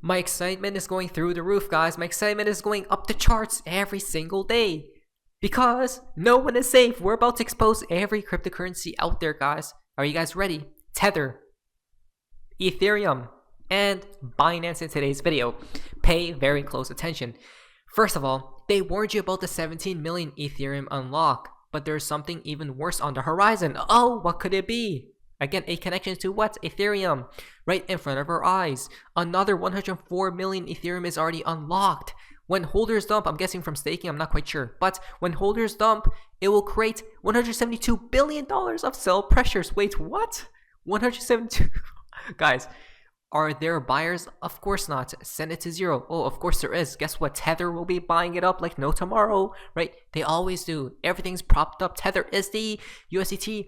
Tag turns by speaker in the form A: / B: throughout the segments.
A: My excitement is going through the roof, guys. My excitement is going up the charts every single day. Because no one is safe. We're about to expose every cryptocurrency out there, guys. Are you guys ready? Tether, Ethereum, and Binance in today's video. Pay very close attention. First of all, they warned you about the 17 million Ethereum unlock, but there's something even worse on the horizon. Oh, what could it be? Again, a connection to what? Ethereum, right in front of our eyes. Another 104 million Ethereum is already unlocked. When holders dump, I'm guessing from staking, I'm not quite sure, but when holders dump, it will create $172 billion of sell pressures. Wait, what? 172? Guys, are there buyers? Of course not. Send it to zero. Oh, of course there is. Guess what? Tether will be buying it up like no tomorrow, right? They always do. Everything's propped up. Tether is the USDT.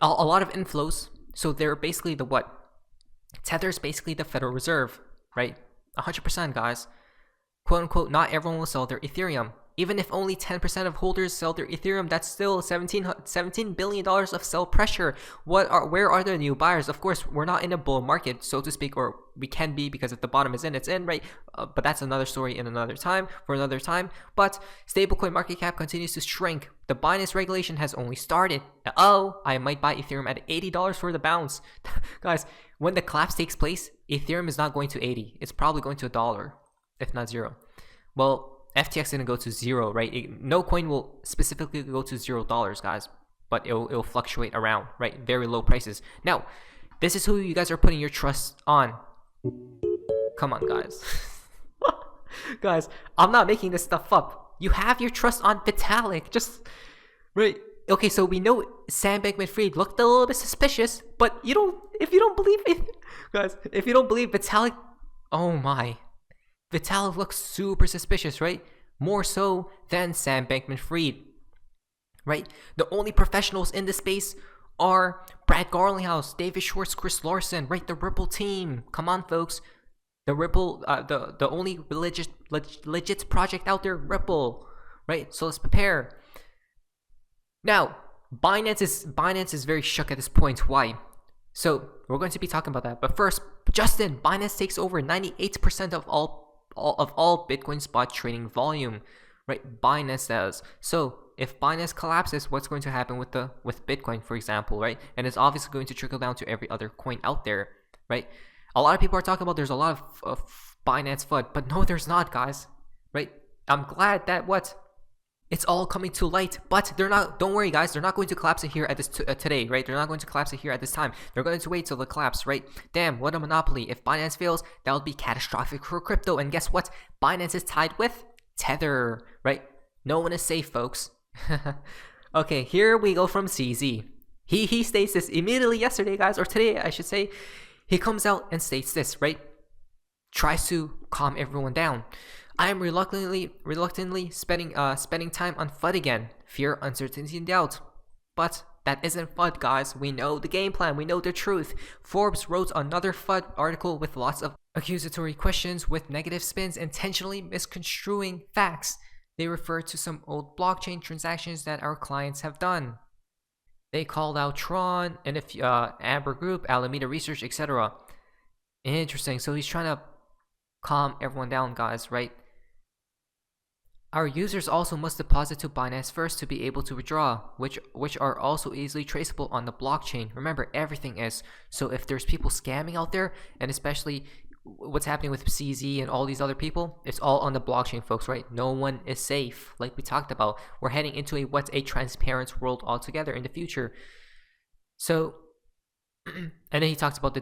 A: A lot of inflows. So they're basically the what? Tether's basically the Federal Reserve, right? 100%, guys. Quote unquote, not everyone will sell their Ethereum. Even if only 10% of holders sell their Ethereum, that's still $17 billion of sell pressure. Where are the new buyers? Of course, we're not in a bull market, so to speak, or we can be, because if the bottom is in, it's in, right? But that's another story in another time, for another time. But stablecoin market cap continues to shrink. The Binance regulation has only started. Oh, I might buy Ethereum at $80 for the bounce. Guys, when the collapse takes place, Ethereum is not going to 80. It's probably going to $1, if not zero. Well, FTX didn't go to zero, right? No coin will specifically go to $0, guys, but it'll fluctuate around, right? Very low prices. Now, this is who you guys are putting your trust on. Come on, guys. Guys, I'm not making this stuff up. You have your trust on Vitalik. Just, right? Okay, so we know Sam Bankman-Fried looked a little bit suspicious, but if you don't believe it, guys, if you don't believe Vitalik, oh my. Vitalik looks super suspicious, right? More so than Sam Bankman-Fried, right? The only professionals in this space are Brad Garlinghouse, David Schwartz, Chris Larson, right? The Ripple team. Come on, folks. The Ripple, the only legit project out there, Ripple, right? So let's prepare. Now, Binance is very shook at this point. Why? So we're going to be talking about that. But first, Justin, Binance takes over 98% of all Bitcoin spot trading volume, right? Binance does. So if Binance collapses, what's going to happen with Bitcoin, for example, right? And it's obviously going to trickle down to every other coin out there, right? A lot of people are talking about there's a lot of Binance FUD, but no, there's not, guys, right? I'm glad that it's all coming to light, but they're not. Don't worry, guys. They're not going to collapse it here at this today, right? They're not going to collapse it here at this time. They're going to wait till the collapse, right? Damn, what a monopoly! If Binance fails, that would be catastrophic for crypto. And guess what? Binance is tied with Tether, right? No one is safe, folks. Okay, here we go from CZ. He states this immediately yesterday, guys, or today, I should say. He comes out and states this, right? Tries to calm everyone down. I am reluctantly spending time on FUD again. Fear, uncertainty, and doubt. But that isn't FUD, guys. We know the game plan. We know the truth. Forbes wrote another FUD article with lots of accusatory questions with negative spins, intentionally misconstruing facts. They refer to some old blockchain transactions that our clients have done. They called out Tron, and Amber Group, Alameda Research, etc. Interesting. So he's trying to calm everyone down, guys, right? Our users also must deposit to Binance first to be able to withdraw, which are also easily traceable on the blockchain. Remember, everything is. So if there's people scamming out there, and especially what's happening with CZ and all these other people, it's all on the blockchain, folks, right? No one is safe. Like we talked about, we're heading into a transparent world altogether in the future. So, and then he talks about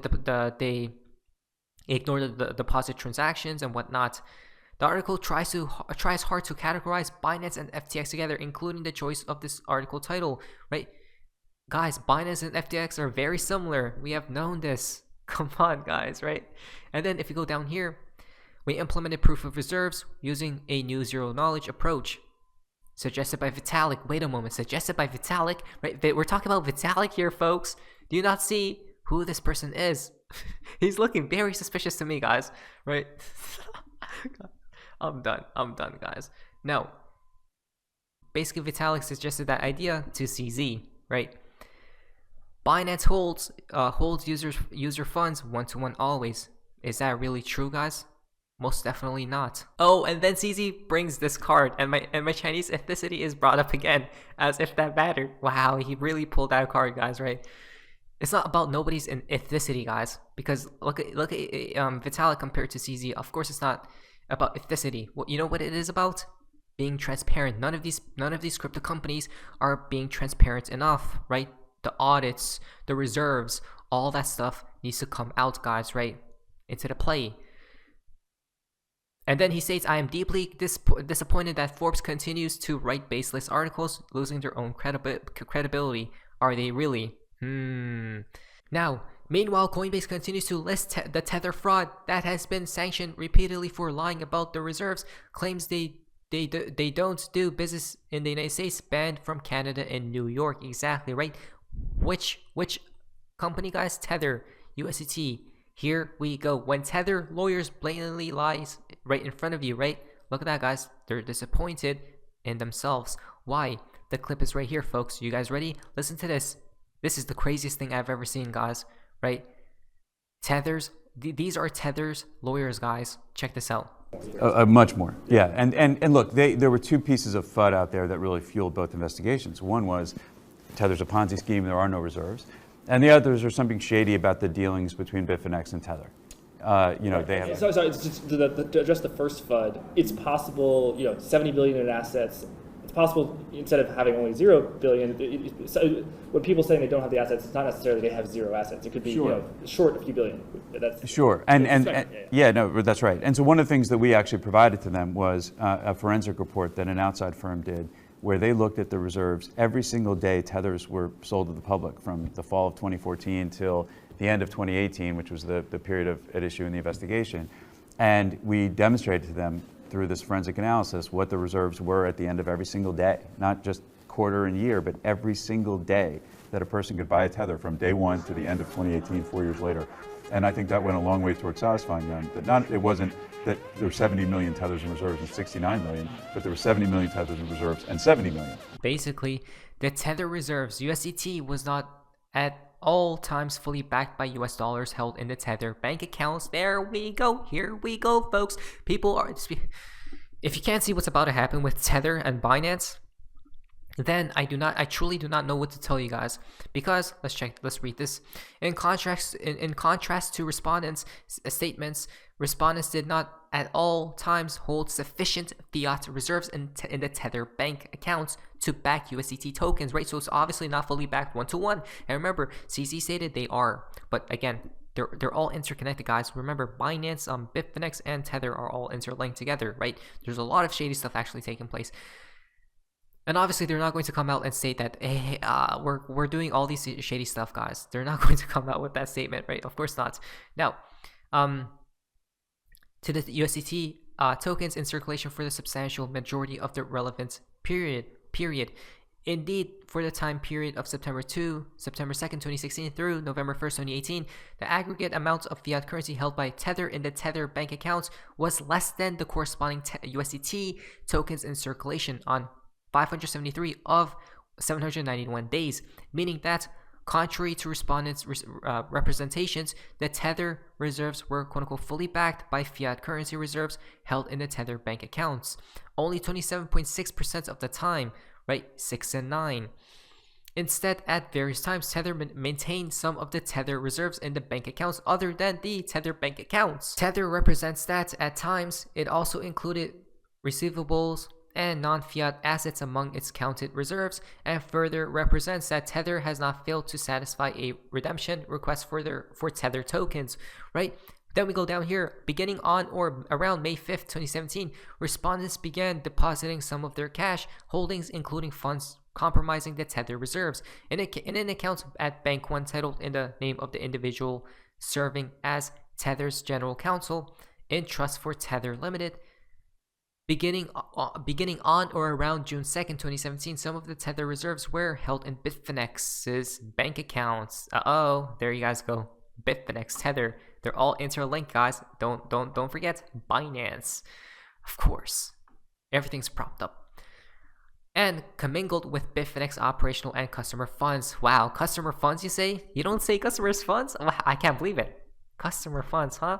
A: they ignore the deposit transactions and whatnot. The article tries hard to categorize Binance and FTX together, including the choice of this article title, right? Guys, Binance and FTX are very similar. We have known this. Come on, guys, right? And then if you go down here, we implemented proof of reserves using a new zero-knowledge approach. Suggested by Vitalik. Wait a moment. Suggested by Vitalik, right? We're talking about Vitalik here, folks. Do you not see who this person is? He's looking very suspicious to me, guys, right? I'm done, guys. No. Basically, Vitalik suggested that idea to CZ, right? Binance holds user funds one-to-one always. Is that really true, guys? Most definitely not. Oh, and then CZ brings this card, and my Chinese ethnicity is brought up again, as if that mattered. Wow, he really pulled out a card, guys, right? It's not about nobody's ethnicity, guys, because look at Vitalik compared to CZ. Of course, it's not about ethnicity. You know what it is about? Being transparent. None of these crypto companies are being transparent enough, right? The audits, the reserves, all that stuff needs to come out, guys, right? Into the play. And then he states, I am deeply disappointed that Forbes continues to write baseless articles, losing their own credibility. Are they really? Now, meanwhile, Coinbase continues to list the Tether fraud that has been sanctioned repeatedly for lying about the reserves, claims they don't do business in the United States, banned from Canada and New York. Exactly, right? Which company, guys? Tether, USDT. Here we go. When Tether lawyers blatantly lies right in front of you, right? Look at that, guys. They're disappointed in themselves. Why? The clip is right here, folks. You guys ready? Listen to this. This is the craziest thing I've ever seen, guys. Right? Tether's. These are Tether's lawyers, guys. Check this out.
B: Much more. Yeah. And look, there were two pieces of FUD out there that really fueled both investigations. One was Tether's a Ponzi scheme. There are no reserves. And the others are something shady about the dealings between Bitfinex and Tether. They have.
C: Sorry, it's just to address the first FUD. It's possible, 70 billion in assets. It's possible instead of having only 0 billion. So when people say they don't have the assets, it's not necessarily they have 0 assets. It could be short a few billion. That's
B: sure. No, that's right. And so one of the things that we actually provided to them was a forensic report that an outside firm did, where they looked at the reserves. Every single day, Tethers were sold to the public from the fall of 2014 till the end of 2018, which was the period at issue in the investigation. And we demonstrated to them through this forensic analysis what the reserves were at the end of every single day, not just quarter and year, but every single day that a person could buy a Tether from day one to the end of 2018, 4 years later. And I think that went a long way towards satisfying them. That it wasn't that there were 70 million Tethers in reserves and 69 million, but there were 70 million Tethers in reserves and 70 million.
A: Basically, the Tether reserves, USDT, was not at all times fully backed by US dollars held in the Tether bank accounts. There we go. Here we go, folks. People are... If you can't see what's about to happen with Tether and Binance, then I truly do not know what to tell you guys, because let's read this. In contrast to respondents' statements, respondents did not at all times hold sufficient fiat reserves in the Tether bank accounts to back USDT tokens, right? So it's obviously not fully backed one-to-one. And remember, CZ stated they are, but again, they're all interconnected, guys. Remember, Binance, Bitfinex, and Tether are all interlinked together, right? There's a lot of shady stuff actually taking place. And obviously, they're not going to come out and state that, hey, we're doing all these shady stuff, guys. They're not going to come out with that statement, right? Of course not. Now, to the USDT tokens in circulation for the substantial majority of the relevant period. Indeed, for the time period of September 2nd, 2016 through November 1st, 2018, the aggregate amount of fiat currency held by Tether in the Tether bank accounts was less than the corresponding USDT tokens in circulation on 573 of 791 days, meaning that, contrary to respondents' representations, the Tether reserves were quote-unquote fully backed by fiat currency reserves held in the Tether bank accounts. Only 27.6% of the time, right? 6 and 9. Instead, at various times, Tether maintained some of the Tether reserves in the bank accounts other than the Tether bank accounts. Tether represents that at times it also included receivables and non-fiat assets among its counted reserves, and further represents that Tether has not failed to satisfy a redemption request for Tether tokens, right? Then we go down here, beginning on or around May 5th, 2017, respondents began depositing some of their cash holdings, including funds compromising the Tether reserves, in an account at Bank One titled in the name of the individual serving as Tether's general counsel in Trust for Tether Limited. Beginning on or around June 2nd, 2017, some of the Tether reserves were held in Bitfinex's bank accounts. There you guys go. Bitfinex, Tether, they're all interlinked, guys. Don't forget Binance, of course. Everything's propped up and commingled with Bitfinex operational and customer funds. Wow, customer funds, you say? You don't say customers' funds? I can't believe it. customer funds, huh?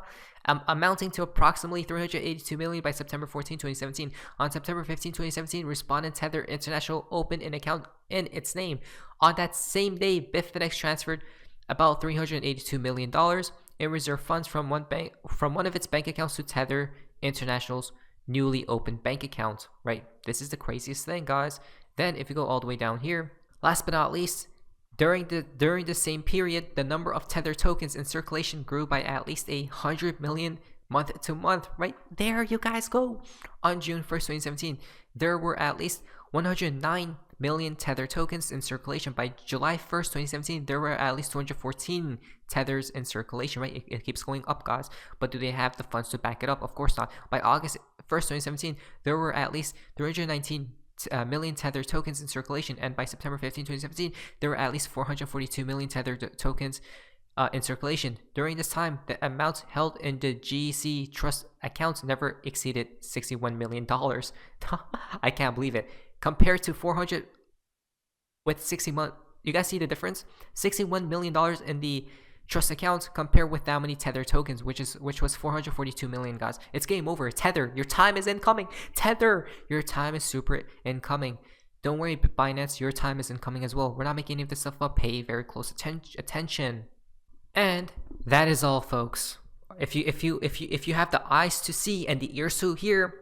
A: Amounting to approximately 382 million by September 14, 2017. On September 15, 2017, respondent Tether International opened an account in its name. On that same day, Bitfinex transferred about $382 million in reserve funds from one of its bank accounts to Tether International's newly opened bank account, right? This is the craziest thing, guys. Then if you go all the way down here, last but not least, during the same period, the number of Tether tokens in circulation grew by at least 100 million month to month. Right there you guys go. On June 1st, 2017, there were at least 109 million Tether tokens in circulation. By July 1st, 2017, there were at least 214 Tethers in circulation, right? It keeps going up, guys. But do they have the funds to back it up? Of course not. By August 1st, 2017, there were at least 319 million Tether tokens in circulation, and by September 15, 2017, there were at least 442 million Tether tokens in circulation. During this time, the amount held in the GC Trust accounts never exceeded $61 million. I can't believe it. Compared to 400 with 61, you guys see the difference? $61 million in the trust account compared with that many Tether tokens, which was 442 million, guys. It's game over. Tether, your time is incoming. Tether, your time is super incoming. Don't worry, Binance, your time is incoming as well. We're not making any of this stuff up. Pay very close attention. And that is all, folks. If you have the eyes to see and the ears to hear,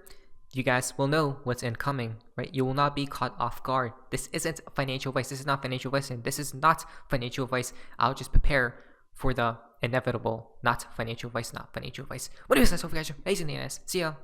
A: you guys will know what's incoming, right? You will not be caught off guard. This isn't financial advice. This is not financial advice, and this is not financial advice. I'll just prepare for the inevitable. Not financial advice, not financial advice. What do you guys? Hope you guys are amazing. See ya.